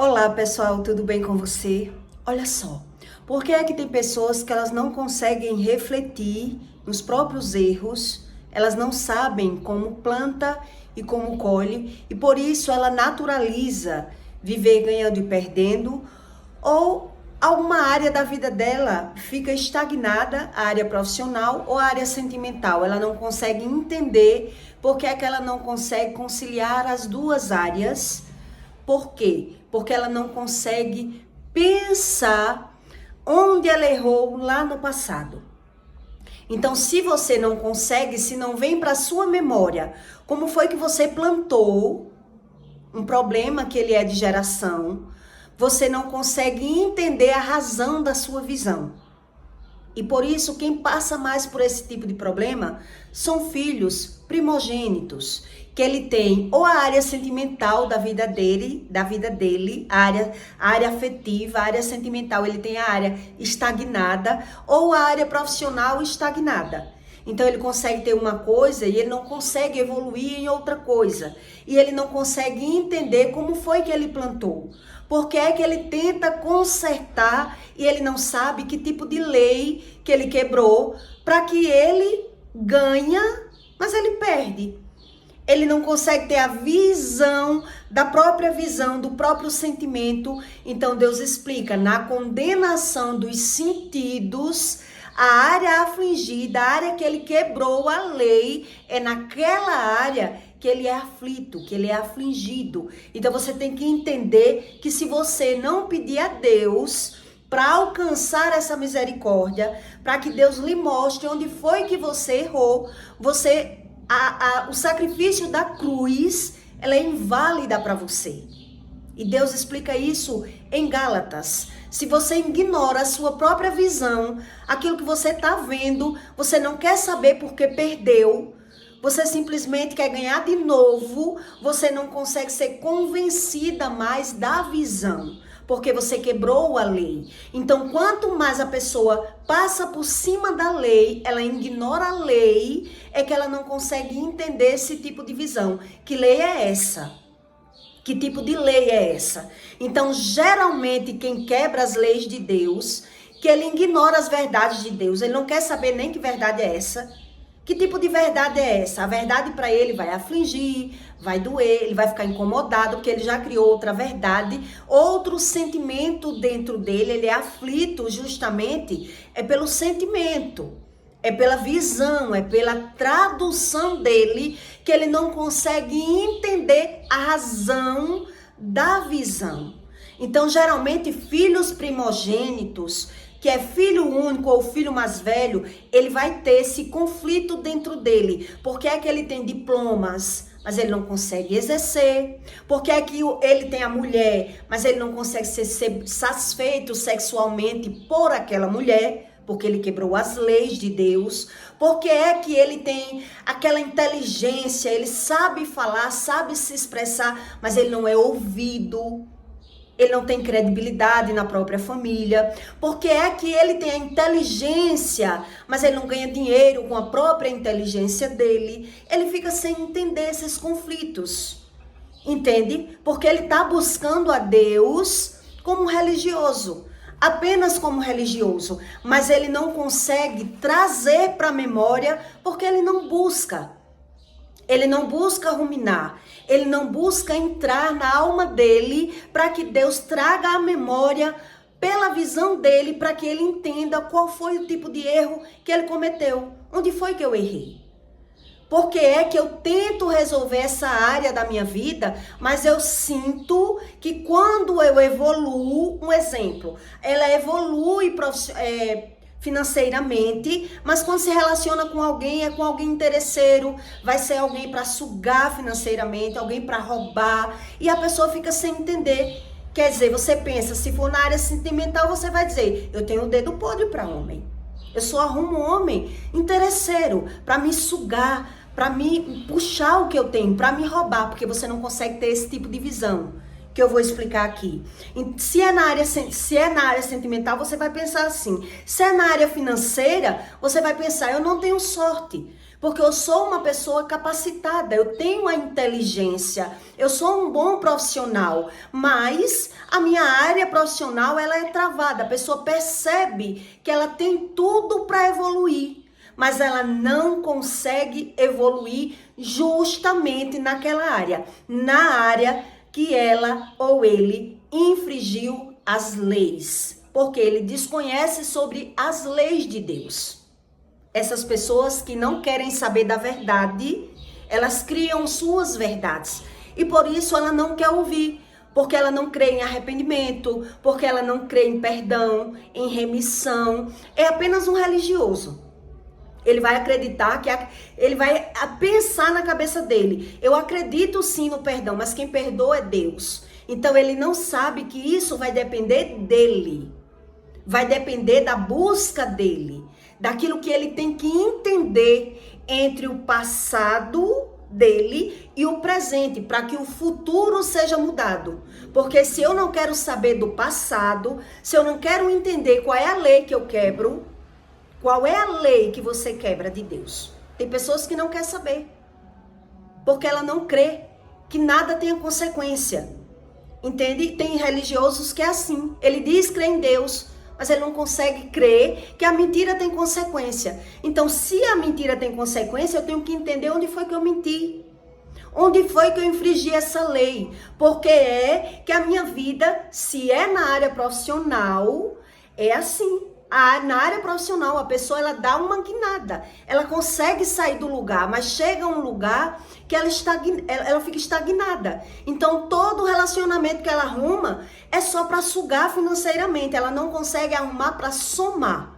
Olá pessoal, tudo bem com você? Olha só, por que é que tem pessoas que elas não conseguem refletir nos próprios erros, elas não sabem como planta e como colhe, e por isso ela naturaliza viver ganhando e perdendo, ou alguma área da vida dela fica estagnada, a área profissional ou a área sentimental, ela não consegue entender por que é que ela não consegue conciliar as duas áreas. Por quê? Porque ela não consegue pensar onde ela errou lá no passado. Então, se você não consegue, se não vem para a sua memória, como foi que você plantou um problema que ele é de geração, você não consegue entender a razão da sua visão. E por isso, quem passa mais por esse tipo de problema são filhos primogênitos, que ele tem ou a área sentimental da vida dele, a área afetiva, a área sentimental, ele tem a área estagnada, ou a área profissional estagnada. Então ele consegue ter uma coisa e ele não consegue evoluir em outra coisa. E ele não consegue entender como foi que ele plantou. Porque é que ele tenta consertar e ele não sabe que tipo de lei que ele quebrou para que ele ganha, mas ele perde. Ele não consegue ter a visão da própria visão, do próprio sentimento. Então Deus explica, na condenação dos sentidos, a área afligida, a área que ele quebrou a lei, é naquela área que ele é aflito, que ele é afligido. Então você tem que entender que se você não pedir a Deus para alcançar essa misericórdia, para que Deus lhe mostre onde foi que você errou, o sacrifício da cruz, ela é inválida para você. E Deus explica isso em Gálatas. Se você ignora a sua própria visão, aquilo que você está vendo, você não quer saber porque perdeu, você simplesmente quer ganhar de novo, você não consegue ser convencida mais da visão, porque você quebrou a lei. Então, quanto mais a pessoa passa por cima da lei, ela ignora a lei, é que ela não consegue entender esse tipo de visão. Que lei é essa? Que tipo de lei é essa? Então, geralmente, quem quebra as leis de Deus, que ele ignora as verdades de Deus, ele não quer saber nem que verdade é essa. Que tipo de verdade é essa? A verdade para ele vai afligir, vai doer, ele vai ficar incomodado, porque ele já criou outra verdade, outro sentimento dentro dele, ele é aflito justamente, é pelo sentimento, é pela visão, é pela tradução dele, que ele não consegue entender a razão da visão. Então, geralmente, filhos primogênitos, que é filho único ou filho mais velho, ele vai ter esse conflito dentro dele. Porque é que ele tem diplomas, mas ele não consegue exercer? Porque é que ele tem a mulher, mas ele não consegue ser satisfeito sexualmente por aquela mulher? Porque ele quebrou as leis de Deus. Porque é que ele tem aquela inteligência, ele sabe falar, sabe se expressar, mas ele não é ouvido. Ele não tem credibilidade na própria família. Porque é que ele tem a inteligência, mas ele não ganha dinheiro com a própria inteligência dele. Ele fica sem entender esses conflitos. Entende? Porque ele está buscando a Deus como religioso. Apenas como religioso. Mas ele não consegue trazer para a memória porque ele não busca. Ele não busca ruminar, ele não busca entrar na alma dele para que Deus traga a memória pela visão dele, para que ele entenda qual foi o tipo de erro que ele cometeu. Onde foi que eu errei? Porque é que eu tento resolver essa área da minha vida, mas eu sinto que quando eu evoluo, um exemplo, ela evolui financeiramente, mas quando se relaciona com alguém, é com alguém interesseiro, vai ser alguém para sugar financeiramente, alguém para roubar, e a pessoa fica sem entender. Quer dizer, você pensa, se for na área sentimental, você vai dizer, eu tenho o dedo podre para homem. Eu só arrumo um homem interesseiro para me sugar, para me puxar o que eu tenho, para me roubar, porque você não consegue ter esse tipo de visão que eu vou explicar aqui. Se é na área sentimental, você vai pensar assim. Se é na área financeira, você vai pensar, eu não tenho sorte. porque eu sou uma pessoa capacitada, eu tenho a inteligência, eu sou um bom profissional, mas a minha área profissional ela é travada. A pessoa percebe que ela tem tudo para evoluir, mas ela não consegue evoluir justamente naquela área, na área que ela ou ele infringiu as leis, porque ele desconhece sobre as leis de Deus. Essas pessoas que não querem saber da verdade, elas criam suas verdades. E por isso ela não quer ouvir. Porque ela não crê em arrependimento. Porque ela não crê em perdão, em remissão. É apenas um religioso. Ele vai acreditar ele vai pensar na cabeça dele. Eu acredito sim no perdão, mas quem perdoa é Deus. Então ele não sabe que isso vai depender dele. Vai depender da busca dele. Daquilo que ele tem que entender entre o passado dele e o presente, para que o futuro seja mudado. Porque se eu não quero saber do passado, se eu não quero entender qual é a lei que eu quebro, qual é a lei que você quebra de Deus? Tem pessoas que não querem saber, porque ela não crê que nada tenha consequência. Entende? Tem religiosos que é assim. Ele diz crer em Deus, mas ele não consegue crer que a mentira tem consequência. Então, se a mentira tem consequência, eu tenho que entender onde foi que eu menti. Onde foi que eu infringi essa lei? Porque é que a minha vida, se é na área profissional, é assim. Na área profissional, a pessoa ela dá uma guinada. Ela consegue sair do lugar, mas chega a um lugar que ela fica estagnada. Então, todo relacionamento que ela arruma é só para sugar financeiramente. Ela não consegue arrumar para somar.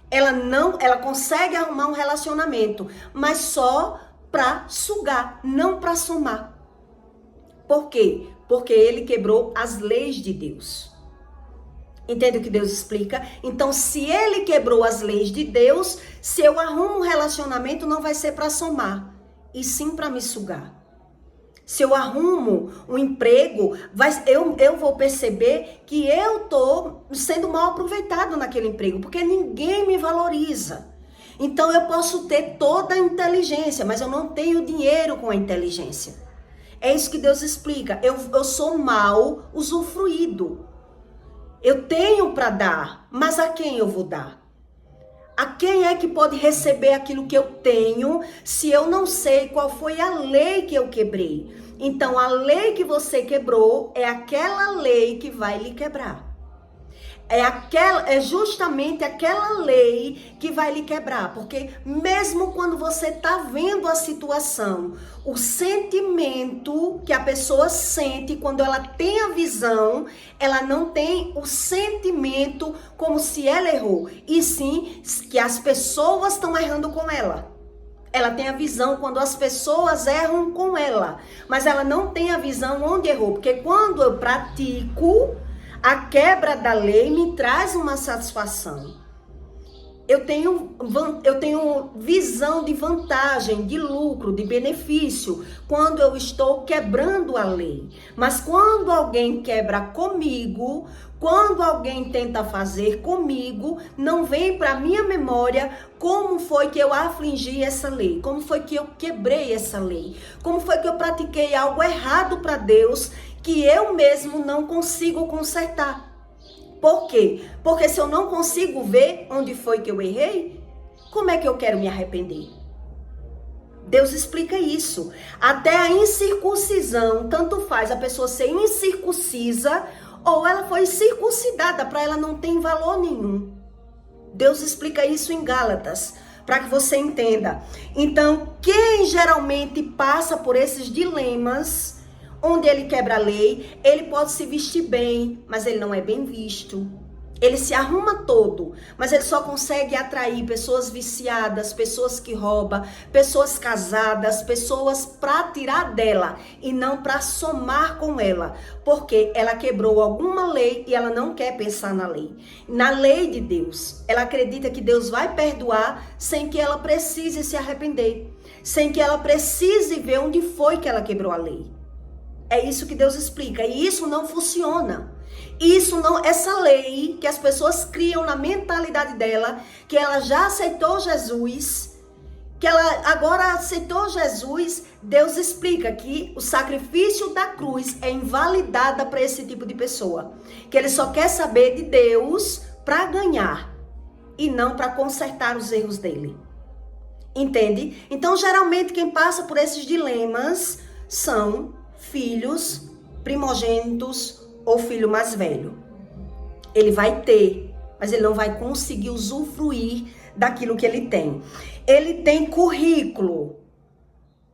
Ela consegue arrumar um relacionamento, mas só para sugar, não para somar. Por quê? Porque ele quebrou as leis de Deus. Entende o que Deus explica? Então, se ele quebrou as leis de Deus, se eu arrumo um relacionamento, não vai ser para somar, e sim para me sugar. Se eu arrumo um emprego, eu vou perceber que eu estou sendo mal aproveitado naquele emprego, porque ninguém me valoriza. Então, eu posso ter toda a inteligência, mas eu não tenho dinheiro com a inteligência. É isso que Deus explica. Eu sou mal usufruído. Eu tenho para dar, mas a quem eu vou dar? A quem é que pode receber aquilo que eu tenho se eu não sei qual foi a lei que eu quebrei? Então, a lei que você quebrou é aquela lei que vai lhe quebrar. É justamente aquela lei que vai lhe quebrar, porque mesmo quando você está vendo a situação, o sentimento que a pessoa sente quando ela tem a visão, ela não tem o sentimento como se ela errou, e sim que as pessoas estão errando com ela. Ela tem a visão quando as pessoas erram com ela, mas ela não tem a visão onde errou, porque quando eu pratico, a quebra da lei me traz uma satisfação. Eu tenho visão de vantagem, de lucro, de benefício, quando eu estou quebrando a lei. Mas quando alguém quebra comigo, quando alguém tenta fazer comigo, não vem para minha memória como foi que eu afligi essa lei, como foi que eu quebrei essa lei, como foi que eu pratiquei algo errado para Deus que eu mesmo não consigo consertar. Por quê? Porque se eu não consigo ver onde foi que eu errei, como é que eu quero me arrepender? Deus explica isso. Até a incircuncisão, tanto faz a pessoa ser incircuncisa ou ela foi circuncidada, para ela não tem valor nenhum. Deus explica isso em Gálatas, para que você entenda. Então, quem geralmente passa por esses dilemas, onde ele quebra a lei, ele pode se vestir bem, mas ele não é bem visto. Ele se arruma todo, mas ele só consegue atrair pessoas viciadas, pessoas que roubam, pessoas casadas, pessoas para tirar dela e não para somar com ela. Porque ela quebrou alguma lei e ela não quer pensar na lei. Na lei de Deus, ela acredita que Deus vai perdoar sem que ela precise se arrepender, sem que ela precise ver onde foi que ela quebrou a lei. É isso que Deus explica. E isso não funciona. Essa lei que as pessoas criam na mentalidade dela, que ela já aceitou Jesus, que ela agora aceitou Jesus, Deus explica que o sacrifício da cruz é invalidada para esse tipo de pessoa. Que ele só quer saber de Deus para ganhar e não para consertar os erros dele. Entende? Então, geralmente, quem passa por esses dilemas são filhos primogênitos ou filho mais velho. Ele vai ter, mas ele não vai conseguir usufruir daquilo que ele tem. Ele tem currículo,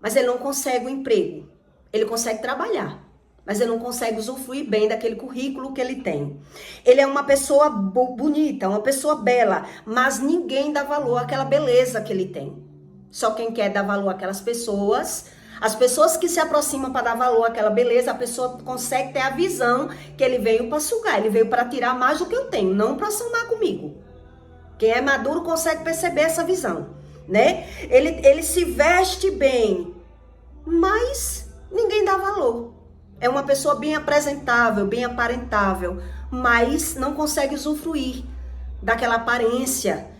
mas ele não consegue um emprego. Ele consegue trabalhar, mas ele não consegue usufruir bem daquele currículo que ele tem. Ele é uma pessoa bonita, uma pessoa bela, mas ninguém dá valor àquela beleza que ele tem. Só quem quer dar valor àquelas pessoas, as pessoas que se aproximam para dar valor àquela beleza, a pessoa consegue ter a visão que ele veio para sugar, ele veio para tirar mais do que eu tenho, não para somar comigo. Quem é maduro consegue perceber essa visão, né? Ele se veste bem, mas ninguém dá valor. É uma pessoa bem apresentável, bem aparentável, mas não consegue usufruir daquela aparência,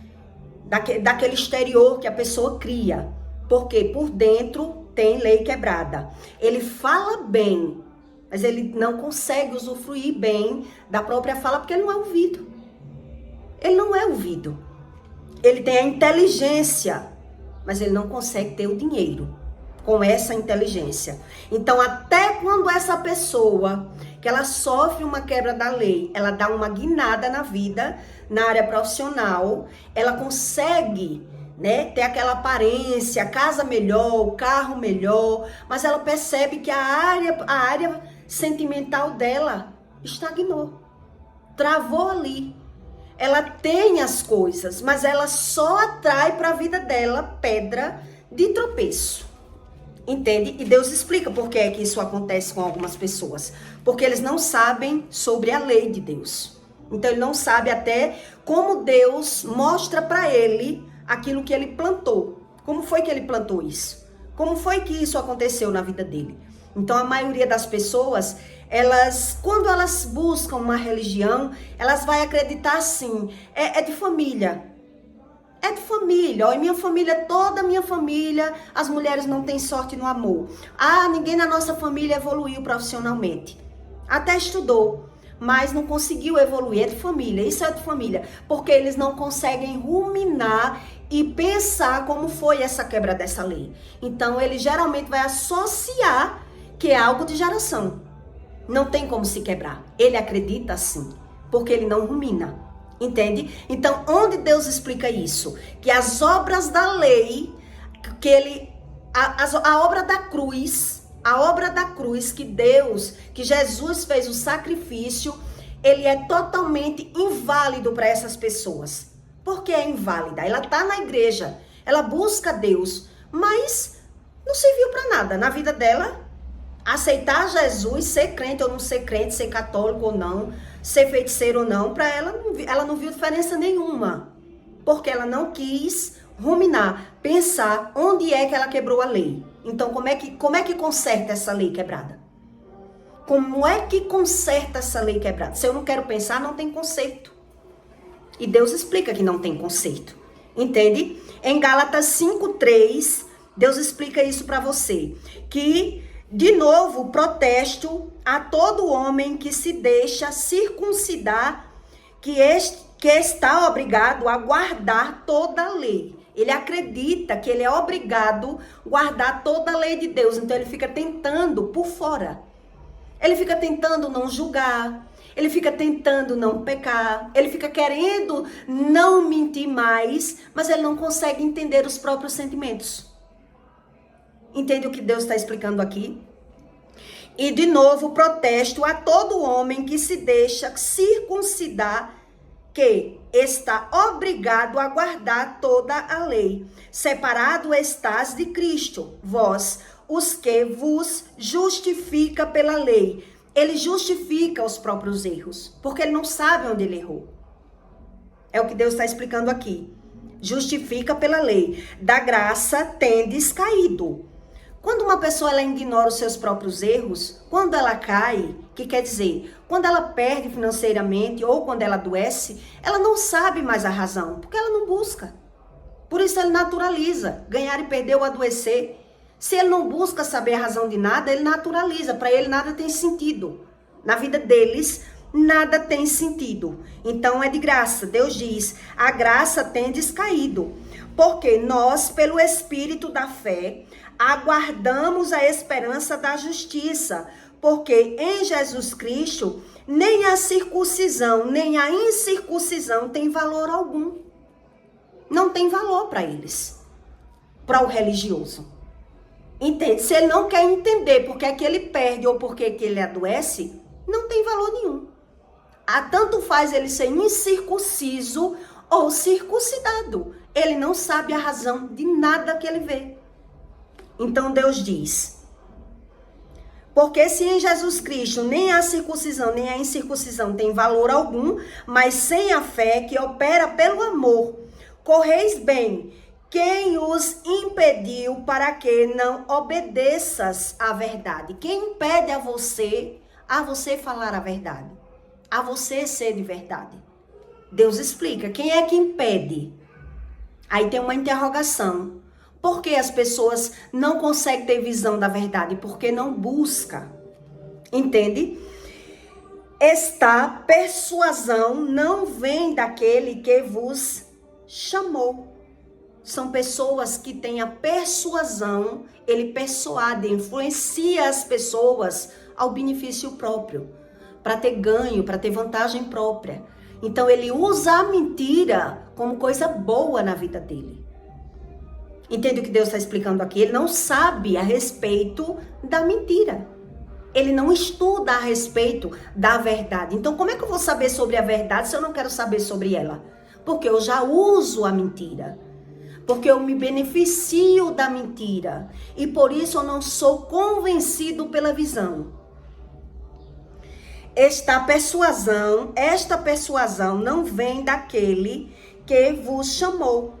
daquele exterior que a pessoa cria. Porque por dentro tem lei quebrada. Ele fala bem, mas ele não consegue usufruir bem da própria fala porque ele não é ouvido. Ele não é ouvido. Ele tem a inteligência, mas ele não consegue ter o dinheiro com essa inteligência. Então, até quando essa pessoa, que ela sofre uma quebra da lei, ela dá uma guinada na vida, na área profissional, ela consegue, né, ter aquela aparência, casa melhor, o carro melhor, mas ela percebe que a área sentimental dela estagnou, travou ali. Ela tem as coisas, mas ela só atrai para a vida dela pedra de tropeço. Entende? E Deus explica por que é que isso acontece com algumas pessoas. Porque eles não sabem sobre a lei de Deus. Então ele não sabe até como Deus mostra para ele aquilo que ele plantou. Como foi que ele plantou isso? Como foi que isso aconteceu na vida dele? Então a maioria das pessoas, quando elas buscam uma religião, elas vão acreditar assim, é de família. É de família, ó, e minha família, toda a minha família, as mulheres não têm sorte no amor. Ah, ninguém na nossa família evoluiu profissionalmente. Até estudou, mas não conseguiu evoluir. É de família, isso é de família. Porque eles não conseguem ruminar e pensar como foi essa quebra dessa lei. Então, ele geralmente vai associar que é algo de geração. Não tem como se quebrar. Ele acredita assim, porque ele não rumina. Entende? Então, onde Deus explica isso? Que as obras da lei, a obra da cruz que Jesus fez o sacrifício, ele é totalmente inválido para essas pessoas. Por que é inválida? Ela está na igreja, ela busca Deus, mas não serviu para nada na vida dela. Aceitar Jesus, ser crente ou não ser crente, ser católico ou não, ser feiticeiro ou não, para ela não viu diferença nenhuma. Porque ela não quis ruminar, pensar onde é que ela quebrou a lei. Então, como é que conserta essa lei quebrada? Como é que conserta essa lei quebrada? Se eu não quero pensar, não tem conserto. E Deus explica que não tem conserto. Entende? Em Gálatas 5:3, Deus explica isso para você. Que de novo, protesto a todo homem que se deixa circuncidar, que está obrigado a guardar toda a lei. Ele acredita que ele é obrigado a guardar toda a lei de Deus. Então ele fica tentando por fora. Ele fica tentando não julgar. Ele fica tentando não pecar. Ele fica querendo não mentir mais, mas ele não consegue entender os próprios sentimentos. Entende o que Deus está explicando aqui? E de novo, protesto a todo homem que se deixa circuncidar, que está obrigado a guardar toda a lei. Separado estás de Cristo, vós, os que vos justifica pela lei. Ele justifica os próprios erros, porque ele não sabe onde ele errou. É o que Deus está explicando aqui. Justifica pela lei. Da graça tendes caído. Quando uma pessoa ela ignora os seus próprios erros, quando ela cai, que quer dizer, quando ela perde financeiramente ou quando ela adoece, ela não sabe mais a razão, porque ela não busca. Por isso ele naturaliza, ganhar e perder ou adoecer. Se ele não busca saber a razão de nada, ele naturaliza. Para ele nada tem sentido. Na vida deles, nada tem sentido. Então é de graça. Deus diz, a graça tendes caído. Porque nós, pelo Espírito da fé, aguardamos a esperança da justiça. Porque em Jesus Cristo, nem a circuncisão, nem a incircuncisão tem valor algum. Não tem valor para eles, para o religioso. Entende? Se ele não quer entender por que é que ele perde ou por que é que ele adoece, não tem valor nenhum. Tanto faz ele ser incircunciso ou circuncidado. Ele não sabe a razão de nada que ele vê. Então Deus diz, porque se em Jesus Cristo nem a circuncisão nem a incircuncisão tem valor algum, mas sem a fé que opera pelo amor, correis bem, quem os impediu para que não obedeças à verdade? Quem impede a você falar a verdade? A você ser de verdade? Deus explica, quem é que impede? Aí tem uma interrogação. Por que as pessoas não conseguem ter visão da verdade? Porque não busca. Entende? Esta persuasão não vem daquele que vos chamou. São pessoas que têm a persuasão, ele persuade, influencia as pessoas ao benefício próprio, para ter ganho, para ter vantagem própria. Então ele usa a mentira como coisa boa na vida dele. Entende o que Deus está explicando aqui? Ele não sabe a respeito da mentira. Ele não estuda a respeito da verdade. Então como é que eu vou saber sobre a verdade se eu não quero saber sobre ela? Porque eu já uso a mentira. Porque eu me beneficio da mentira. E por isso eu não sou convencido pela visão. Esta persuasão não vem daquele que vos chamou.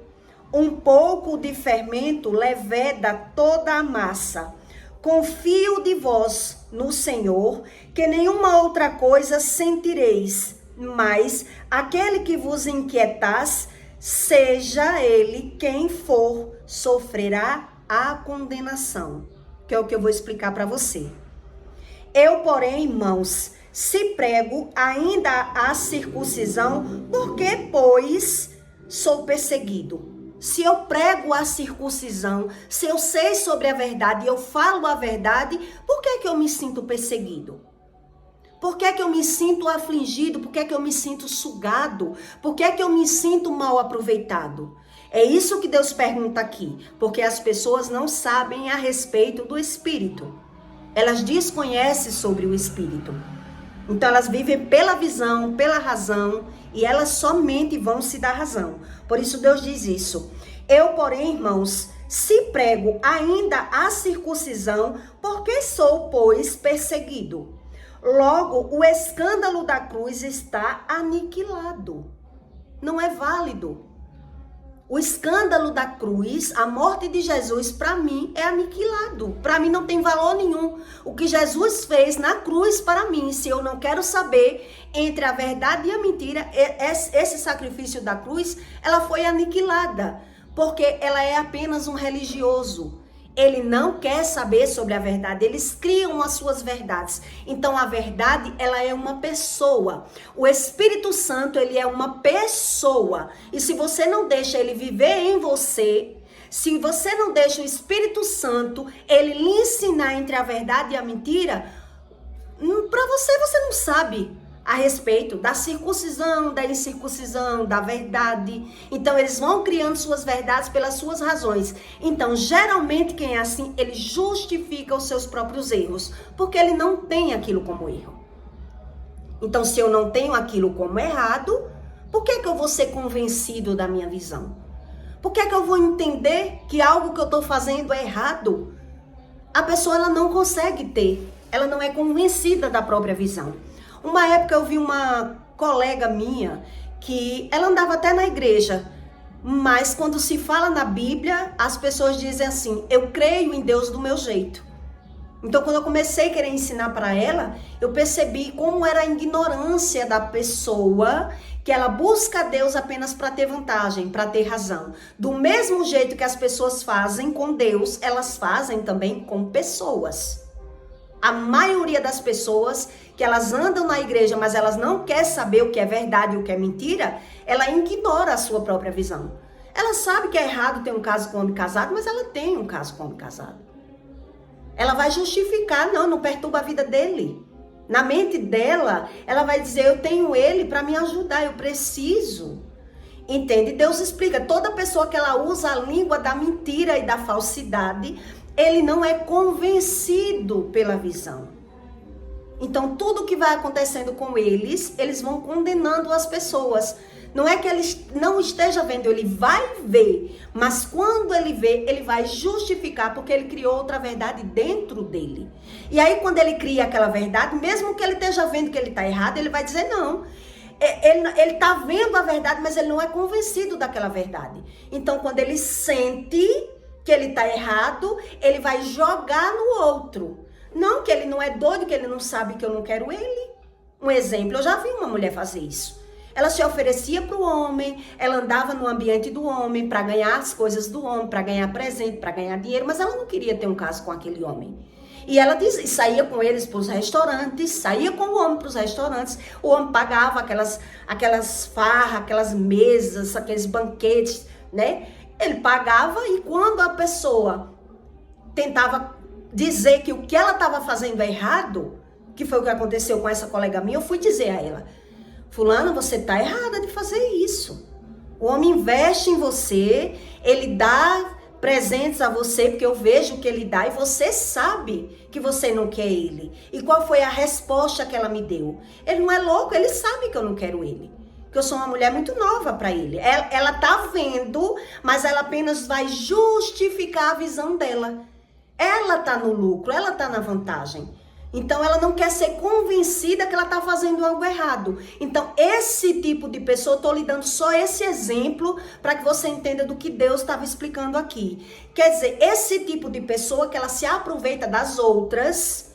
Um pouco de fermento leveda toda a massa. Confio de vós no Senhor, que nenhuma outra coisa sentireis. Mas aquele que vos inquietas, seja ele quem for, sofrerá a condenação. Que é o que eu vou explicar para você. Eu, porém, irmãos, se prego ainda a circuncisão, porque, pois, sou perseguido. Se eu prego a circuncisão, se eu sei sobre a verdade e eu falo a verdade, por que é que eu me sinto perseguido? Por que é que eu me sinto afligido? Por que é que eu me sinto sugado? Por que é que eu me sinto mal aproveitado? É isso que Deus pergunta aqui, porque as pessoas não sabem a respeito do Espírito. Elas desconhecem sobre o Espírito. Então elas vivem pela visão, pela razão, e elas somente vão se dar razão. Por isso Deus diz isso. Eu, porém, irmãos, se prego ainda a circuncisão, porque sou, pois, perseguido. Logo, o escândalo da cruz está aniquilado. Não é válido. O escândalo da cruz, a morte de Jesus, para mim, é aniquilado. Para mim não tem valor nenhum. O que Jesus fez na cruz para mim, se eu não quero saber entre a verdade e a mentira, esse sacrifício da cruz, ela foi aniquilada. Porque ela é apenas um religioso. Ele não quer saber sobre a verdade, eles criam as suas verdades. Então a verdade, ela é uma pessoa. O Espírito Santo, ele é uma pessoa. E se você não deixa ele viver em você, se você não deixa o Espírito Santo, ele lhe ensinar entre a verdade e a mentira, para você não sabe a respeito da circuncisão, da incircuncisão, da verdade. Então, eles vão criando suas verdades pelas suas razões. Então, geralmente, quem é assim, ele justifica os seus próprios erros, porque ele não tem aquilo como erro. Então, se eu não tenho aquilo como errado, por que eu vou ser convencido da minha visão? Por que eu vou entender que algo que eu estou fazendo é errado? A pessoa, ela não consegue ter, ela não é convencida da própria visão. Uma época eu vi uma colega minha que ela andava até na igreja, mas quando se fala na Bíblia, as pessoas dizem assim, eu creio em Deus do meu jeito. Então, quando eu comecei a querer ensinar para ela, eu percebi como era a ignorância da pessoa, que ela busca Deus apenas para ter vantagem, para ter razão. Do mesmo jeito que as pessoas fazem com Deus, elas fazem também com pessoas. A maioria das pessoas que elas andam na igreja, mas elas não querem saber o que é verdade e o que é mentira, ela ignora a sua própria visão. Ela sabe que é errado ter um caso com homem casado, mas ela tem um caso com homem casado. Ela vai justificar, não perturba a vida dele. Na mente dela, ela vai dizer, eu tenho ele para me ajudar, eu preciso. Entende? Deus explica, toda pessoa que ela usa a língua da mentira e da falsidade, ele não é convencido pela visão. Então, tudo que vai acontecendo com eles vão condenando as pessoas. Não é que ele não esteja vendo, ele vai ver. Mas quando ele vê, ele vai justificar, porque ele criou outra verdade dentro dele. E aí, quando ele cria aquela verdade, mesmo que ele esteja vendo que ele está errado, ele vai dizer não. Ele está vendo a verdade, mas ele não é convencido daquela verdade. Então, quando ele sente que ele está errado, ele vai jogar no outro. Não, que ele não é doido, que ele não sabe que eu não quero ele. Um exemplo, eu já vi uma mulher fazer isso. Ela se oferecia para o homem, ela andava no ambiente do homem para ganhar as coisas do homem, para ganhar presente, para ganhar dinheiro, mas ela não queria ter um caso com aquele homem. E ela saía com eles para os restaurantes, saía com o homem para os restaurantes, o homem pagava aquelas farras, aquelas mesas, aqueles banquetes, né? Ele pagava e quando a pessoa tentava dizer que o que ela estava fazendo é errado, que foi o que aconteceu com essa colega minha, eu fui dizer a ela, fulana, você está errada de fazer isso. O homem investe em você, ele dá presentes a você, porque eu vejo que ele dá, e você sabe que você não quer ele. E qual foi a resposta que ela me deu? Ele não é louco, ele sabe que eu não quero ele. Que eu sou uma mulher muito nova para ele. Ela tá vendo, mas ela apenas vai justificar a visão dela. Ela tá no lucro, ela tá na vantagem. Então, ela não quer ser convencida que ela está fazendo algo errado. Então, esse tipo de pessoa, eu estou lhe dando só esse exemplo para que você entenda do que Deus estava explicando aqui. Quer dizer, esse tipo de pessoa que ela se aproveita das outras,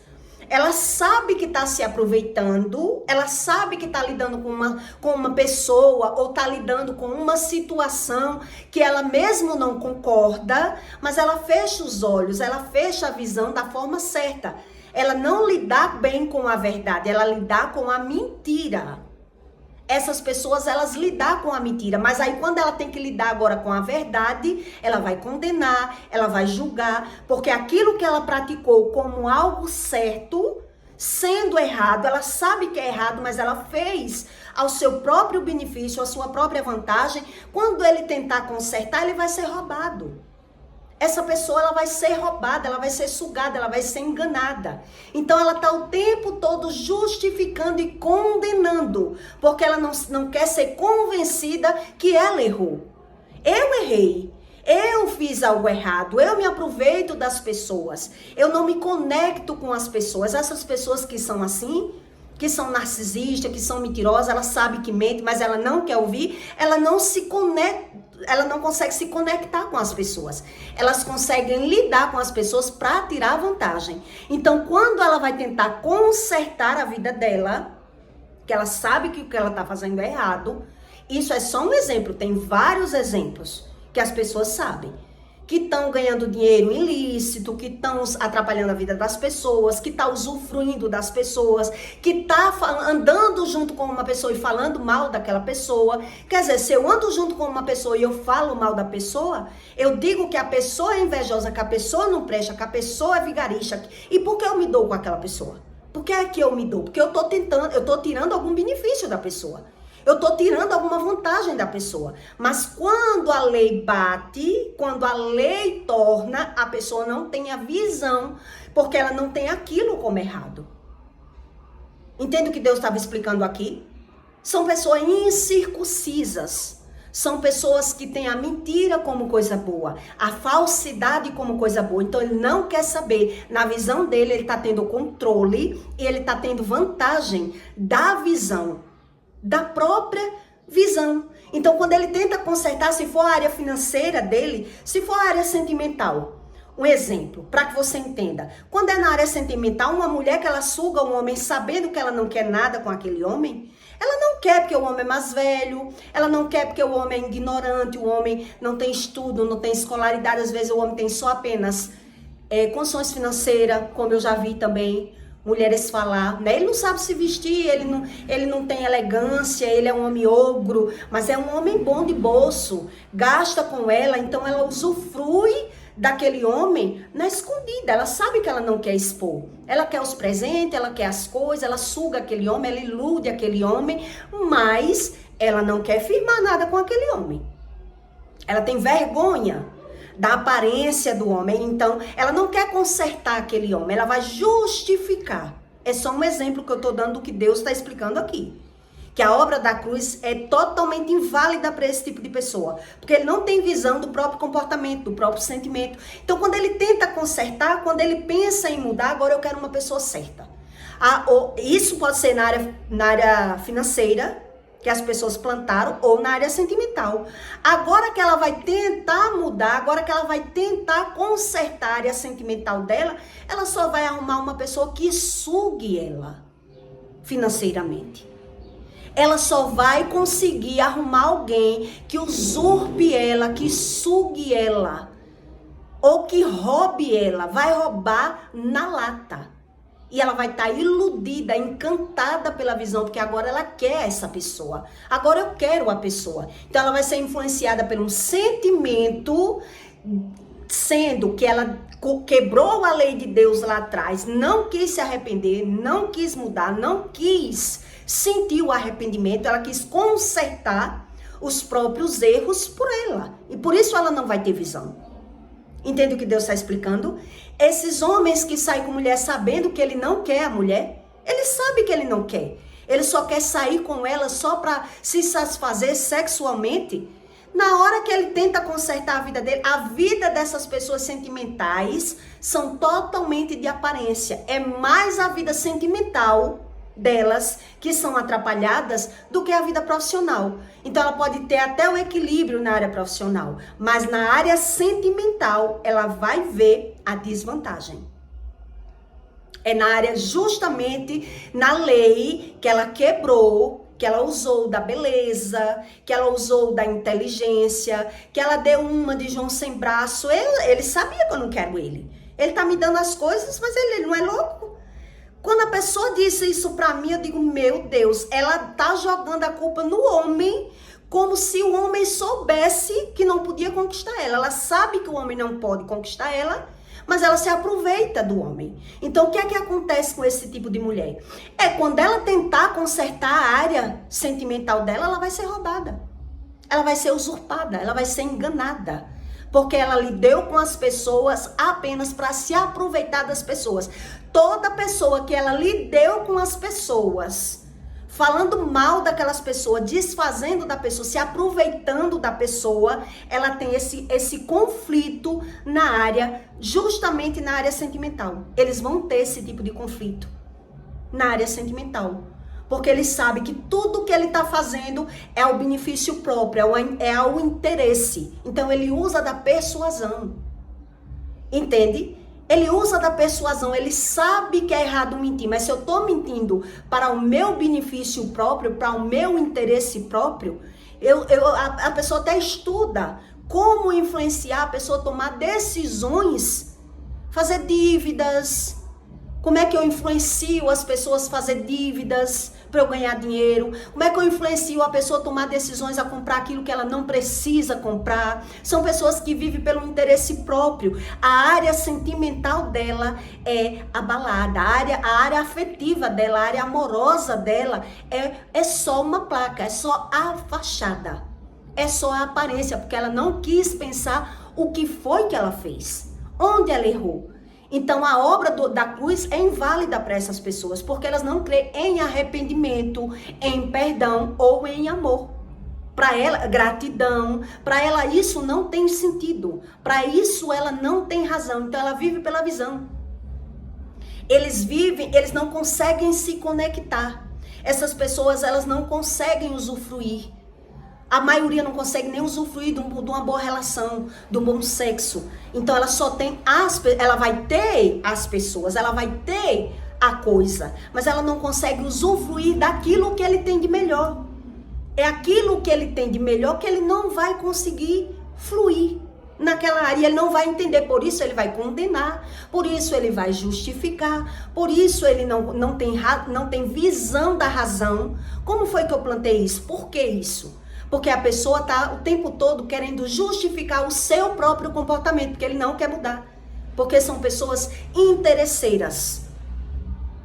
ela sabe que está se aproveitando, ela sabe que está lidando com uma pessoa ou está lidando com uma situação que ela mesmo não concorda, mas ela fecha os olhos, ela fecha a visão da forma certa. Ela não lidar bem com a verdade, ela lidar com a mentira. Essas pessoas, elas lidar com a mentira, mas aí quando ela tem que lidar agora com a verdade, ela vai condenar, ela vai julgar, porque aquilo que ela praticou como algo certo, sendo errado, ela sabe que é errado, mas ela fez ao seu próprio benefício, à sua própria vantagem. Quando ele tentar consertar, ele vai ser roubado. Essa pessoa, ela vai ser roubada, ela vai ser sugada, ela vai ser enganada. Então, ela está o tempo todo justificando e condenando, porque ela não quer ser convencida que ela errou. Eu errei, eu fiz algo errado, eu me aproveito das pessoas, eu não me conecto com as pessoas. Essas pessoas que são assim, que são narcisistas, que são mentirosas, ela sabe que mente, mas ela não quer ouvir, ela não se conecta. Ela não consegue se conectar com as pessoas. Elas conseguem lidar com as pessoas para tirar vantagem. Então, quando ela vai tentar consertar a vida dela, que ela sabe que o que ela está fazendo é errado, isso é só um exemplo. Tem vários exemplos que as pessoas sabem. Que estão ganhando dinheiro ilícito, que estão atrapalhando a vida das pessoas, que estão usufruindo das pessoas, que está andando junto com uma pessoa e falando mal daquela pessoa. Quer dizer, se eu ando junto com uma pessoa e eu falo mal da pessoa, eu digo que a pessoa é invejosa, que a pessoa não presta, que a pessoa é vigarista. E por que eu me dou com aquela pessoa? Por que é que eu me dou? Porque eu estou tirando algum benefício da pessoa. Eu estou tirando alguma vantagem da pessoa. Mas quando a lei bate, quando a lei torna, a pessoa não tem a visão, porque ela não tem aquilo como errado. Entende o que Deus estava explicando aqui? São pessoas incircuncisas. São pessoas que têm a mentira como coisa boa, a falsidade como coisa boa. Então ele não quer saber. Na visão dele, ele está tendo controle e ele está tendo vantagem da visão, da própria visão. Então, quando ele tenta consertar, se for a área financeira dele, se for a área sentimental, Um exemplo, para que você entenda. Quando é na área sentimental, uma mulher que ela suga um homem sabendo que ela não quer nada com aquele homem, ela não quer porque o homem é mais velho, ela não quer porque o homem é ignorante, o homem não tem estudo, não tem escolaridade, às vezes o homem tem só apenas condições financeiras, como eu já vi também mulheres falar, né? Ele não sabe se vestir, ele não tem elegância, ele é um homem ogro, mas é um homem bom de bolso, gasta com ela, então ela usufrui daquele homem na escondida. Ela sabe que ela não quer expor. Ela quer os presentes, ela quer as coisas, ela suga aquele homem, ela ilude aquele homem, mas ela não quer firmar nada com aquele homem. Ela tem vergonha da aparência do homem, então ela não quer consertar aquele homem, ela vai justificar. É só um exemplo que eu estou dando do que Deus está explicando aqui. Que a obra da cruz é totalmente inválida para esse tipo de pessoa. Porque ele não tem visão do próprio comportamento, do próprio sentimento. Então, quando ele tenta consertar, quando ele pensa em mudar, agora eu quero uma pessoa certa. Isso pode ser na área financeira, que as pessoas plantaram, ou na área sentimental. Agora que ela vai tentar mudar, agora que ela vai tentar consertar a área sentimental dela, ela só vai arrumar uma pessoa que sugue ela financeiramente. Ela só vai conseguir arrumar alguém que usurpe ela, que sugue ela, ou que roube ela, vai roubar na lata. E ela vai estar iludida, encantada pela visão, porque agora ela quer essa pessoa. Agora eu quero a pessoa. Então ela vai ser influenciada por um sentimento, sendo que ela quebrou a lei de Deus lá atrás, não quis se arrepender, não quis mudar, não quis sentir o arrependimento, ela quis consertar os próprios erros por ela. E por isso ela não vai ter visão. Entende o que Deus está explicando? Esses homens que saem com mulher sabendo que ele não quer a mulher, ele sabe que ele não quer. Ele só quer sair com ela só para se satisfazer sexualmente. Na hora que ele tenta consertar a vida dele, a vida dessas pessoas sentimentais são totalmente de aparência. É mais a vida sentimental delas que são atrapalhadas do que a vida profissional. Então ela pode ter até o equilíbrio na área profissional, mas na área sentimental ela vai ver a desvantagem. É na área justamente na lei que ela quebrou, que ela usou da beleza, que ela usou da inteligência, que ela deu uma de João sem braço. Ele sabia que eu não quero ele. Ele tá me dando as coisas, mas ele não é louco. Quando a pessoa disse isso pra mim, eu digo, meu Deus, ela tá jogando a culpa no homem, como se o homem soubesse que não podia conquistar ela. Ela sabe que o homem não pode conquistar ela, mas ela se aproveita do homem. Então, o que é que acontece com esse tipo de mulher? É quando ela tentar consertar a área sentimental dela, ela vai ser roubada. Ela vai ser usurpada, ela vai ser enganada. Porque ela lidou com as pessoas apenas para se aproveitar das pessoas. Toda pessoa que ela lidou com as pessoas, falando mal daquelas pessoas, desfazendo da pessoa, se aproveitando da pessoa, ela tem esse conflito na área, justamente na área sentimental. Eles vão ter esse tipo de conflito na área sentimental. Porque ele sabe que tudo que ele está fazendo é ao benefício próprio, é ao interesse. Então ele usa da persuasão. Entende? Ele usa da persuasão, ele sabe que é errado mentir, mas se eu estou mentindo para o meu benefício próprio, para o meu interesse próprio, a pessoa até estuda como influenciar a pessoa a tomar decisões, fazer dívidas. Como é que eu influencio as pessoas a fazer dívidas para eu ganhar dinheiro? Como é que eu influencio a pessoa a tomar decisões a comprar aquilo que ela não precisa comprar? São pessoas que vivem pelo interesse próprio. A área sentimental dela é abalada. A área afetiva dela, a área amorosa dela é só uma placa, é só a fachada. É só a aparência, porque ela não quis pensar o que foi que ela fez. Onde ela errou. Então, a obra da cruz é inválida para essas pessoas, porque elas não creem em arrependimento, em perdão ou em amor. Para ela, gratidão, para ela isso não tem sentido. Para isso ela não tem razão, então ela vive pela visão. Eles não conseguem se conectar. Essas pessoas, elas não conseguem usufruir. A maioria não consegue nem usufruir de uma boa relação, de um bom sexo. Então ela só tem ela vai ter as pessoas, ela vai ter a coisa, mas ela não consegue usufruir daquilo que ele tem de melhor. É aquilo que ele tem de melhor que ele não vai conseguir fluir naquela área, ele não vai entender, por isso ele vai condenar, por isso ele vai justificar, por isso ele não tem visão da razão. Como foi que eu plantei isso? Por que isso? Porque a pessoa está o tempo todo querendo justificar o seu próprio comportamento, porque ele não quer mudar. Porque são pessoas interesseiras.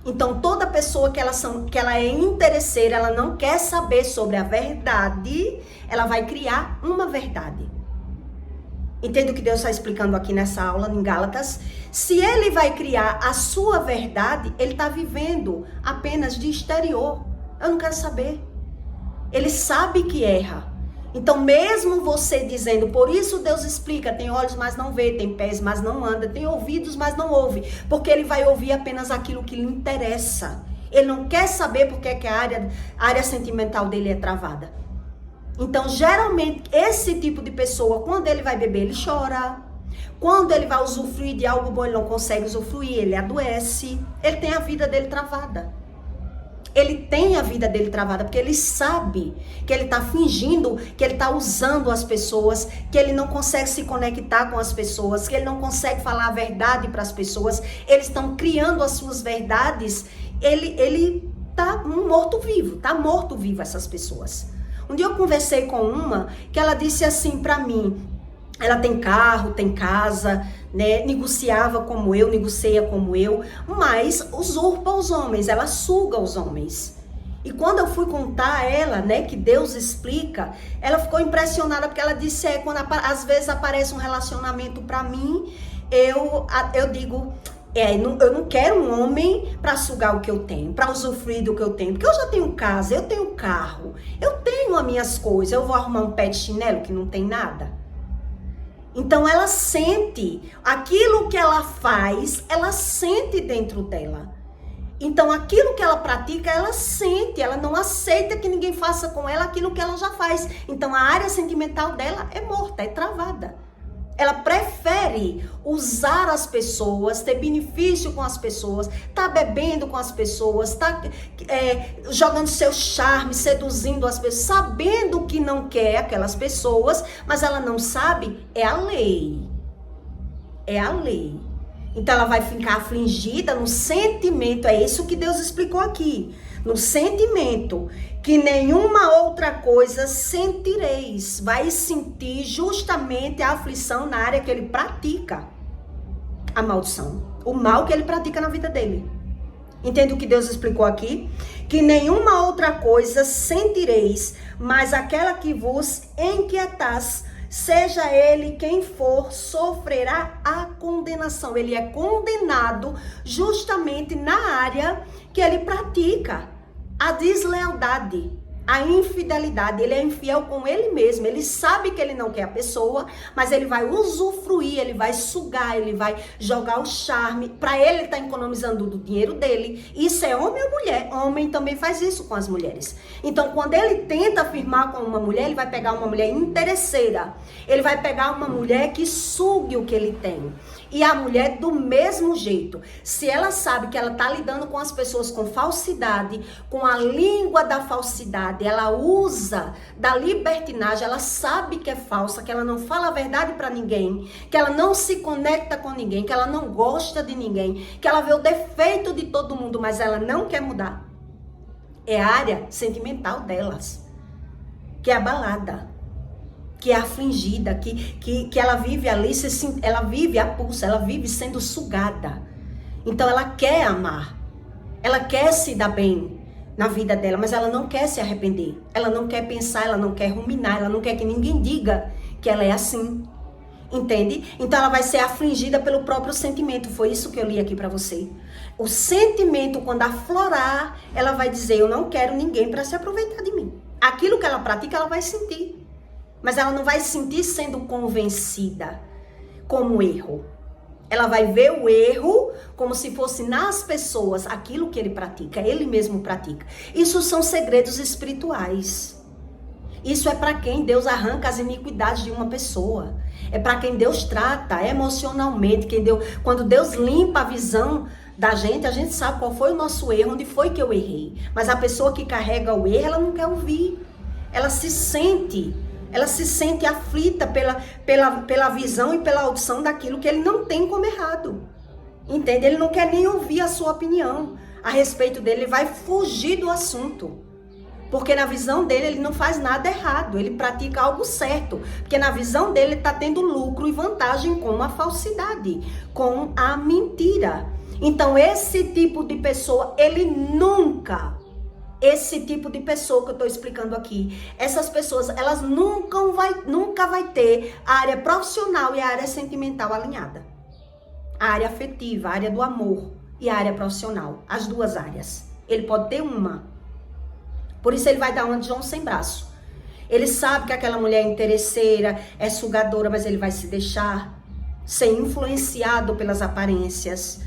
Então, toda pessoa que ela é interesseira, ela não quer saber sobre a verdade, ela vai criar uma verdade. Entende o que Deus está explicando aqui nessa aula, em Gálatas? Se ele vai criar a sua verdade, ele está vivendo apenas de exterior. Eu não quero saber. Ele sabe que erra. Então, mesmo você dizendo, por isso Deus explica, tem olhos, mas não vê, tem pés, mas não anda, tem ouvidos, mas não ouve. Porque ele vai ouvir apenas aquilo que lhe interessa. Ele não quer saber porque é que a área sentimental dele é travada. Então, geralmente, esse tipo de pessoa, quando ele vai beber, ele chora. Quando ele vai usufruir de algo bom, ele não consegue usufruir, ele adoece. Ele tem a vida dele travada. Ele tem a vida dele travada, porque ele sabe que ele está fingindo, que ele está usando as pessoas, que ele não consegue se conectar com as pessoas, que ele não consegue falar a verdade para as pessoas. Eles estão criando as suas verdades. Ele está morto-vivo essas pessoas. Um dia eu conversei com uma que ela disse assim para mim, ela tem carro, tem casa, né? Negocia como eu, mas usurpa os homens, ela suga os homens. E quando eu fui contar a ela, né, que Deus explica, ela ficou impressionada porque ela disse, quando às vezes aparece um relacionamento para mim, eu digo, eu não quero um homem para sugar o que eu tenho, para usufruir do que eu tenho, porque eu já tenho casa, eu tenho carro, eu tenho as minhas coisas, eu vou arrumar um pé de chinelo que não tem nada. Então ela sente, aquilo que ela faz, ela sente dentro dela. Então aquilo que ela pratica, ela sente, ela não aceita que ninguém faça com ela aquilo que ela já faz. Então a área sentimental dela é morta, é travada. Ela prefere usar as pessoas, ter benefício com as pessoas, tá bebendo com as pessoas, tá jogando seu charme, seduzindo as pessoas, sabendo que não quer aquelas pessoas, mas ela não sabe, é a lei. É a lei. Então ela vai ficar afligida no sentimento, é isso que Deus explicou aqui. No sentimento, que nenhuma outra coisa sentireis. Vai sentir justamente a aflição na área que ele pratica a maldição. O mal que ele pratica na vida dele. Entende o que Deus explicou aqui? Que nenhuma outra coisa sentireis, mas aquela que vos inquietais, seja ele quem for, sofrerá a condenação. Ele é condenado justamente na área que ele pratica. A deslealdade, a infidelidade, ele é infiel com ele mesmo, ele sabe que ele não quer a pessoa, mas ele vai usufruir, ele vai sugar, ele vai jogar o charme, para ele estar economizando do dinheiro dele. Isso é homem ou mulher? Homem também faz isso com as mulheres. Então, quando ele tenta firmar com uma mulher, ele vai pegar uma mulher interesseira, ele vai pegar uma mulher que sugue o que ele tem. E a mulher do mesmo jeito, se ela sabe que ela está lidando com as pessoas com falsidade, com a língua da falsidade, ela usa da libertinagem, ela sabe que é falsa, que ela não fala a verdade para ninguém, que ela não se conecta com ninguém, que ela não gosta de ninguém, que ela vê o defeito de todo mundo, mas ela não quer mudar. É a área sentimental delas, que é abalada, que é afligida, que ela vive ali, ela vive a pulsa, ela vive sendo sugada. Então ela quer amar, ela quer se dar bem na vida dela, mas ela não quer se arrepender, ela não quer pensar, ela não quer ruminar, ela não quer que ninguém diga que ela é assim, entende? Então ela vai ser afligida pelo próprio sentimento, foi isso que eu li aqui para você. O sentimento, quando aflorar, ela vai dizer, eu não quero ninguém para se aproveitar de mim. Aquilo que ela pratica, ela vai sentir. Mas ela não vai sentir sendo convencida como erro. Ela vai ver o erro como se fosse nas pessoas aquilo que ele pratica, ele mesmo pratica. Isso são segredos espirituais. Isso é para quem Deus arranca as iniquidades de uma pessoa. É para quem Deus trata emocionalmente. Quando Deus limpa a visão da gente, a gente sabe qual foi o nosso erro, onde foi que eu errei. Mas a pessoa que carrega o erro, ela não quer ouvir. Ela se sente aflita pela visão e pela audição daquilo que ele não tem como errado. Entende? Ele não quer nem ouvir a sua opinião a respeito dele, ele vai fugir do assunto. Porque na visão dele, ele não faz nada errado, ele pratica algo certo. Porque na visão dele, ele está tendo lucro e vantagem com a falsidade, com a mentira. Então, esse tipo de pessoa, esse tipo de pessoa que eu estou explicando aqui, essas pessoas, elas nunca vai ter a área profissional e a área sentimental alinhada. A área afetiva, a área do amor e a área profissional, as duas áreas. Ele pode ter uma. Por isso ele vai dar uma de João sem braço. Ele sabe que aquela mulher é interesseira, é sugadora, mas ele vai se deixar ser influenciado pelas aparências.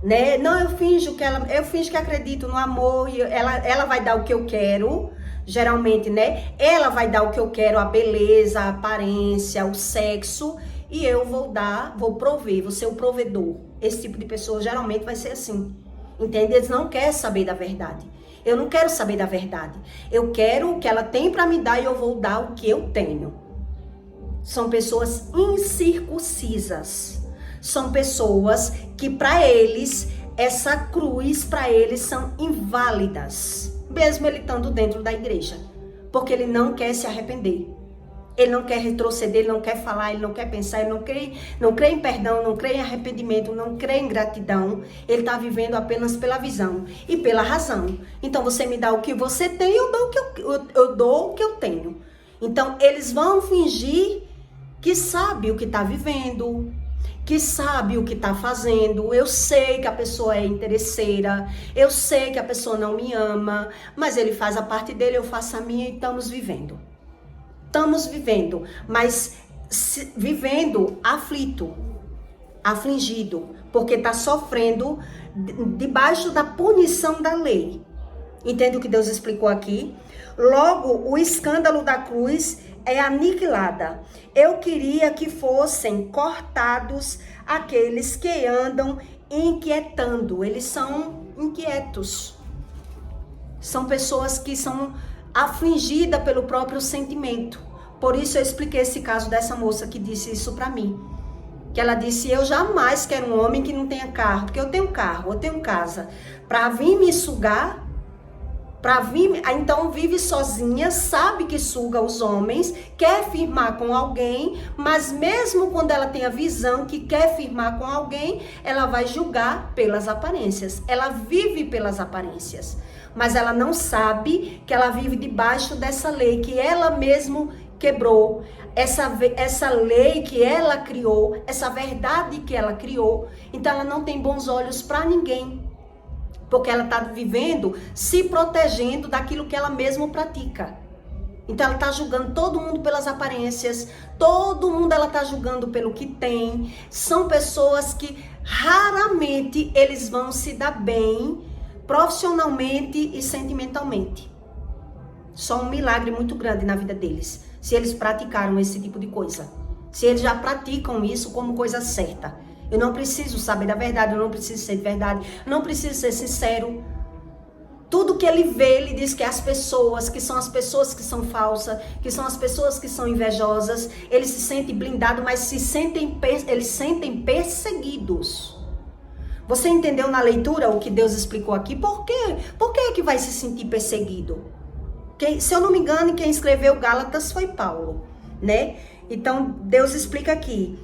Né? Não, eu finjo que acredito no amor e ela vai dar o que eu quero, geralmente, né? Ela vai dar o que eu quero, a beleza, a aparência, o sexo, e eu vou prover, vou ser o provedor. Esse tipo de pessoa geralmente vai ser assim. Entende? Eles não querem saber da verdade. Eu não quero saber da verdade. Eu quero o que ela tem para me dar e eu vou dar o que eu tenho. São pessoas incircuncisas. São pessoas que para eles, essa cruz para eles são inválidas. Mesmo ele estando dentro da igreja. Porque ele não quer se arrepender. Ele não quer retroceder, ele não quer falar, ele não quer pensar, ele não crê em perdão, não crê em arrependimento, não crê em gratidão. Ele está vivendo apenas pela visão e pela razão. Então você me dá o que você tem, eu dou o que eu tenho. Então eles vão fingir que sabe o que está vivendo, que sabe o que está fazendo. Eu sei que a pessoa é interesseira, eu sei que a pessoa não me ama, mas ele faz a parte dele, eu faço a minha e estamos vivendo. Estamos vivendo, mas vivendo aflito, afligido, porque está sofrendo debaixo da punição da lei. Entende o que Deus explicou aqui? Logo, o escândalo da cruz é aniquilada. Eu queria que fossem cortados aqueles que andam inquietando. Eles são inquietos. São pessoas que são afligida pelo próprio sentimento. Por isso eu expliquei esse caso dessa moça que disse isso pra mim. Que ela disse, eu jamais quero um homem que não tenha carro, porque eu tenho carro, eu tenho casa. Pra vir me sugar, então vive sozinha, sabe que suga os homens, quer firmar com alguém, mas mesmo quando ela tem a visão que quer firmar com alguém, ela vai julgar pelas aparências. Ela vive pelas aparências. Mas ela não sabe que ela vive debaixo dessa lei que ela mesmo quebrou, essa lei que ela criou, essa verdade que ela criou. Então ela não tem bons olhos para ninguém, porque ela está vivendo, se protegendo daquilo que ela mesma pratica. Então ela está julgando todo mundo pelas aparências, todo mundo ela está julgando pelo que tem. São pessoas que raramente eles vão se dar bem profissionalmente e sentimentalmente. Só um milagre muito grande na vida deles, se eles praticaram esse tipo de coisa. Se eles já praticam isso como coisa certa. Eu não preciso saber da verdade, eu não preciso ser de verdade, eu não preciso ser sincero. Tudo que ele vê, ele diz que as pessoas, que são as pessoas que são falsas, que são as pessoas que são invejosas, eles se sentem blindados, mas eles sentem perseguidos. Você entendeu na leitura o que Deus explicou aqui? Por quê? Por que é que vai se sentir perseguido? Se eu não me engano, quem escreveu Gálatas foi Paulo, né? Então, Deus explica aqui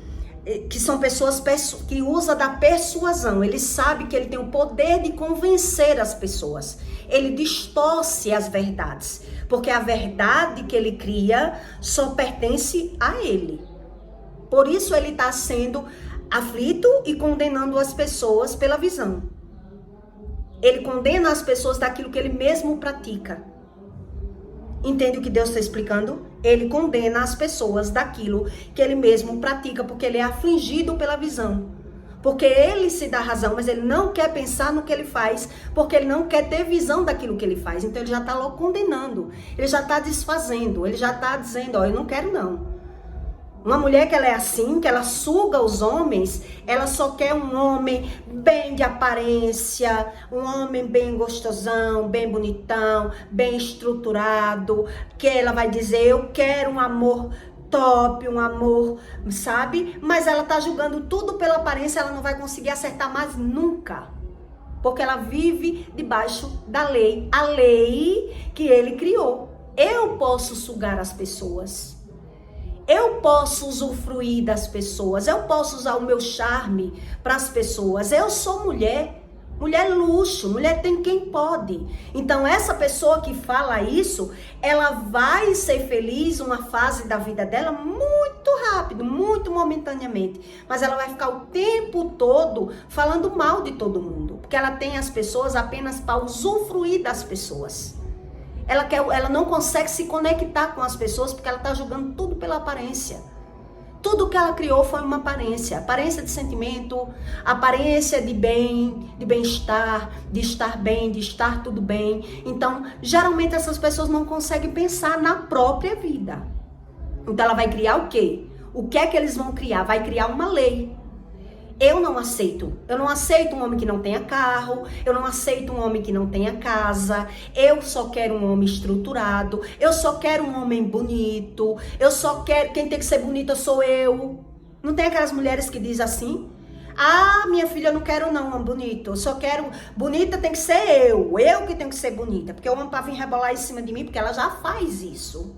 que são pessoas que usam da persuasão. Ele sabe que ele tem o poder de convencer as pessoas. Ele distorce as verdades, porque a verdade que ele cria só pertence a ele. Por isso ele está sendo aflito e condenando as pessoas pela visão. Ele condena as pessoas daquilo que ele mesmo pratica. Entende o que Deus está explicando? Ele condena as pessoas daquilo que ele mesmo pratica, porque ele é afligido pela visão. Porque ele se dá razão, mas ele não quer pensar no que ele faz, porque ele não quer ter visão daquilo que ele faz. Então ele já está logo condenando, ele já está desfazendo, ele já está dizendo, ó, eu não quero não. Uma mulher que ela é assim, que ela suga os homens, ela só quer um homem bem de aparência, um homem bem gostosão, bem bonitão, bem estruturado, que ela vai dizer, eu quero um amor top, um amor, sabe? Mas ela tá julgando tudo pela aparência, ela não vai conseguir acertar mais nunca. Porque ela vive debaixo da lei, a lei que ele criou. Eu posso sugar as pessoas. Eu posso usufruir das pessoas, eu posso usar o meu charme para as pessoas. Eu sou mulher, mulher luxo, mulher tem quem pode. Então essa pessoa que fala isso, ela vai ser feliz uma fase da vida dela muito rápido, muito momentaneamente. Mas ela vai ficar o tempo todo falando mal de todo mundo, porque ela tem as pessoas apenas para usufruir das pessoas. Ela não consegue se conectar com as pessoas porque ela está julgando tudo pela aparência. Tudo que ela criou foi uma aparência. Aparência de sentimento, aparência de bem, de bem-estar, de estar bem, de estar tudo bem. Então, geralmente essas pessoas não conseguem pensar na própria vida. Então ela vai criar o quê? O que é que eles vão criar? Vai criar uma lei. Eu não aceito um homem que não tenha carro, eu não aceito um homem que não tenha casa, eu só quero um homem estruturado, eu só quero um homem bonito, eu só quero, quem tem que ser bonita sou eu. Não tem aquelas mulheres que dizem assim? Ah, minha filha, eu não quero não um homem bonito, eu só quero, bonita tem que ser eu que tenho que ser bonita, porque o homem para vir rebolar em cima de mim, porque ela já faz isso.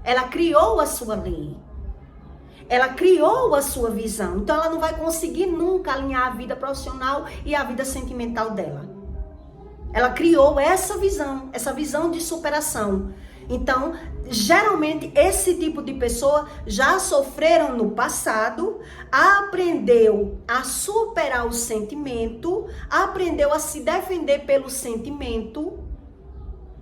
Ela criou a sua lei. Ela criou a sua visão, então ela não vai conseguir nunca alinhar a vida profissional e a vida sentimental dela. Ela criou essa visão de superação. Então, geralmente, esse tipo de pessoa já sofreram no passado, aprendeu a superar o sentimento, aprendeu a se defender pelo sentimento,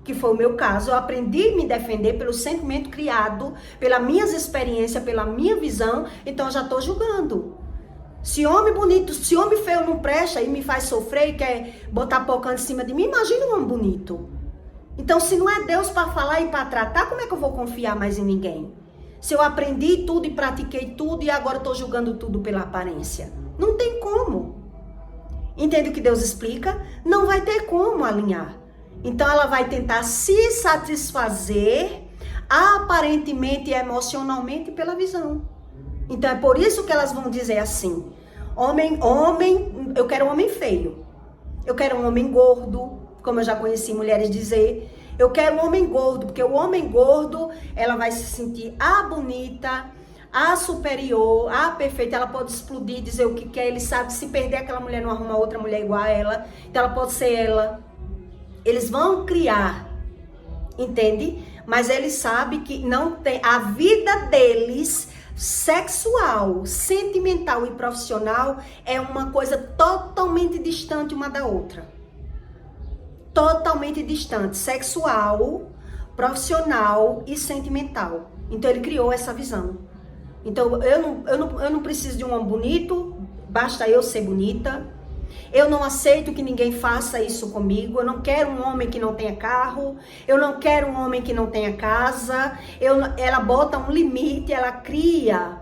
que foi o meu caso. Eu aprendi a me defender pelo sentimento criado, pelas minhas experiências, pela minha visão, então eu já estou julgando. Se homem bonito, se homem feio não presta e me faz sofrer e quer botar pocando em cima de mim, imagina um homem bonito. Então, se não é Deus para falar e para tratar, como é que eu vou confiar mais em ninguém? Se eu aprendi tudo e pratiquei tudo e agora estou julgando tudo pela aparência. Não tem como. Entende o que Deus explica? Não vai ter como alinhar. Então ela vai tentar se satisfazer aparentemente e emocionalmente pela visão. Então é por isso que elas vão dizer assim: homem, eu quero um homem feio. Eu quero um homem gordo, como eu já conheci mulheres dizer. Eu quero um homem gordo, porque o homem gordo, ela vai se sentir a bonita, a superior, a perfeita. Ela pode explodir, dizer o que quer. Ele sabe, se perder aquela mulher, não arruma outra mulher igual a ela. Então ela pode ser ela. Eles vão criar, entende? Mas eles sabem que não tem, a vida deles, sexual, sentimental e profissional, é uma coisa totalmente distante uma da outra. Totalmente distante, sexual, profissional e sentimental. Então ele criou essa visão. Então eu não preciso de um homem bonito, basta eu ser bonita. Eu não aceito que ninguém faça isso comigo. Eu não quero um homem que não tenha carro. Eu não quero um homem que não tenha casa. Ela bota um limite, ela cria.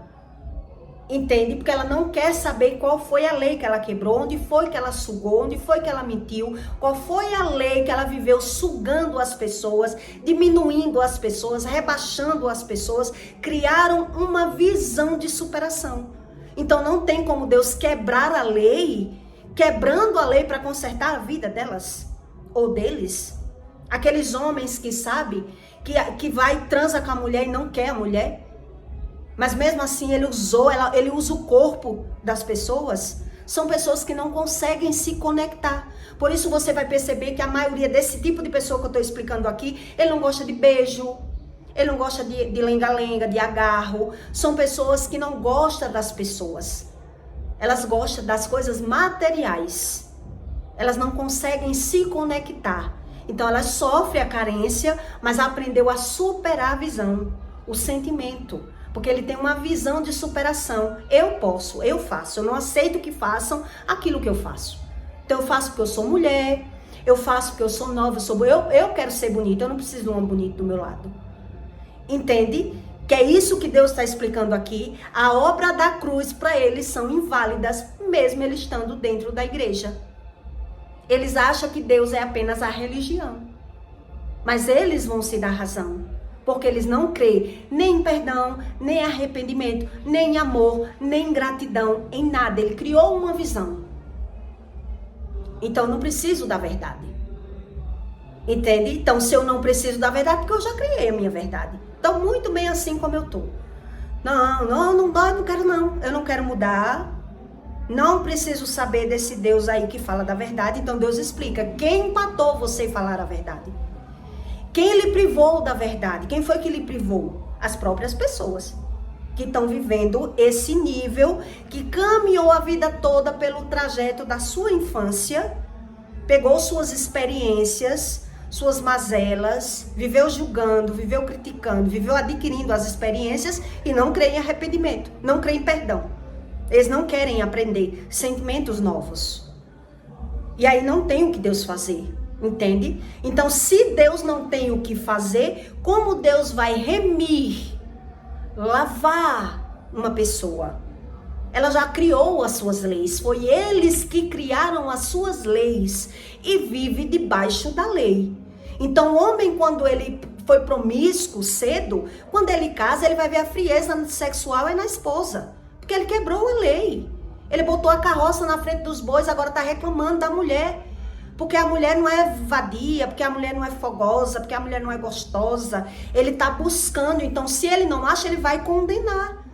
Entende? Porque ela não quer saber qual foi a lei que ela quebrou, onde foi que ela sugou, onde foi que ela mentiu, qual foi a lei que ela viveu sugando as pessoas, diminuindo as pessoas, rebaixando as pessoas. Criaram uma visão de superação. Então não tem como Deus quebrar a lei, quebrando a lei para consertar a vida delas ou deles. Aqueles homens que sabem que vai transa com a mulher e não quer a mulher, mas mesmo assim ele usa o corpo das pessoas. São pessoas que não conseguem se conectar. Por isso você vai perceber que a maioria desse tipo de pessoa que eu estou explicando aqui, ele não gosta de beijo, ele não gosta de lenga-lenga, de agarro. São pessoas que não gostam das pessoas. Elas gostam das coisas materiais. Elas não conseguem se conectar. Então elas sofrem a carência, mas aprendeu a superar a visão, o sentimento. Porque ele tem uma visão de superação. Eu posso, eu faço. Eu não aceito que façam aquilo que eu faço. Então eu faço porque eu sou mulher, eu faço porque eu sou nova, eu quero ser bonita, eu não preciso de um homem bonito do meu lado. Entende? Que é isso que Deus está explicando aqui. A obra da cruz para eles são inválidas, mesmo eles estando dentro da igreja. Eles acham que Deus é apenas a religião. Mas eles vão se dar razão. Porque eles não creem nem em perdão, nem em arrependimento, nem em amor, nem em gratidão, em nada. Ele criou uma visão. Então eu não preciso da verdade. Entende? Então se eu não preciso da verdade, porque eu já criei a minha verdade. Então muito bem assim como eu tô. Não dói, não quero não. Eu não quero mudar. Não preciso saber desse Deus aí que fala da verdade. Então Deus explica. Quem empatou você falar a verdade? Quem lhe privou da verdade? Quem foi que lhe privou? As próprias pessoas que estão vivendo esse nível, que caminhou a vida toda pelo trajeto da sua infância, pegou suas experiências, suas mazelas, viveu julgando, viveu criticando, viveu adquirindo as experiências e não crê em arrependimento, não crê em perdão. Eles não querem aprender sentimentos novos. E aí não tem o que Deus fazer, entende? Então, se Deus não tem o que fazer, como Deus vai remir, lavar uma pessoa? Ela já criou as suas leis, foi eles que criaram as suas leis e vive debaixo da lei. Então, o homem, quando ele foi promíscuo cedo, quando ele casa, ele vai ver a frieza sexual na esposa. Porque ele quebrou a lei. Ele botou a carroça na frente dos bois, agora está reclamando da mulher. Porque a mulher não é vadia, porque a mulher não é fogosa, porque a mulher não é gostosa. Ele está buscando. Então, se ele não acha, ele vai condenar.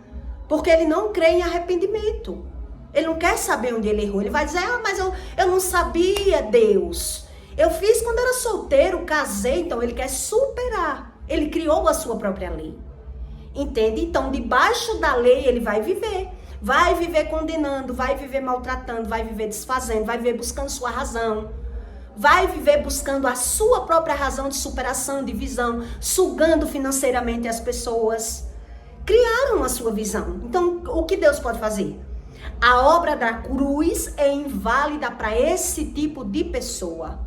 Porque ele não crê em arrependimento. Ele não quer saber onde ele errou. Ele vai dizer, mas eu não sabia, Deus. Eu fiz quando era solteiro, casei. Então, ele quer superar. Ele criou a sua própria lei. Entende? Então, debaixo da lei, ele vai viver. Vai viver condenando, vai viver maltratando, vai viver desfazendo, vai viver buscando sua razão. Vai viver buscando a sua própria razão de superação, de visão, sugando financeiramente as pessoas. Criaram a sua visão. Então, o que Deus pode fazer? A obra da cruz é inválida para esse tipo de pessoa.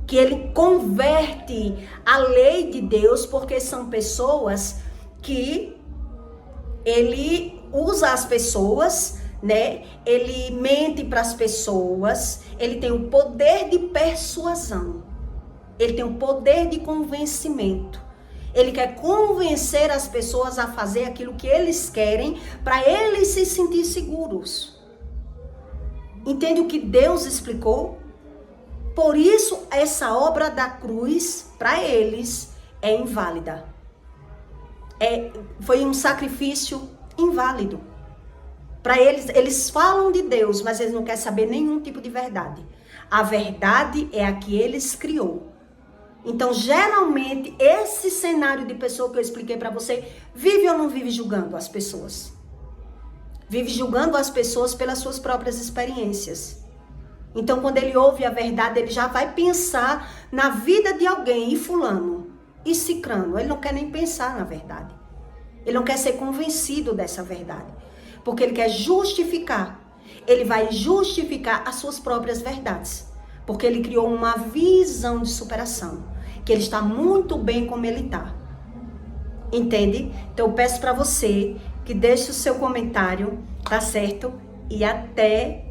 Que ele converte a lei de Deus, porque são pessoas que ele usa as pessoas, né? Ele mente para as pessoas, ele tem o poder de persuasão, ele tem o poder de convencimento. Ele quer convencer as pessoas a fazer aquilo que eles querem para eles se sentir seguros. Entende o que Deus explicou? Por isso, essa obra da cruz, para eles, é inválida. Foi um sacrifício inválido. Para eles falam de Deus, mas eles não querem saber nenhum tipo de verdade. A verdade é a que eles criou. Então, geralmente, esse cenário de pessoa que eu expliquei para você, vive ou não vive julgando as pessoas? Vive julgando as pessoas pelas suas próprias experiências. Então, quando ele ouve a verdade, ele já vai pensar na vida de alguém, e fulano, e cicrano. Ele não quer nem pensar na verdade. Ele não quer ser convencido dessa verdade. Porque ele quer justificar. Ele vai justificar as suas próprias verdades. Porque ele criou uma visão de superação. Que ele está muito bem como ele está. Entende? Então eu peço para você que deixe o seu comentário, tá certo? E até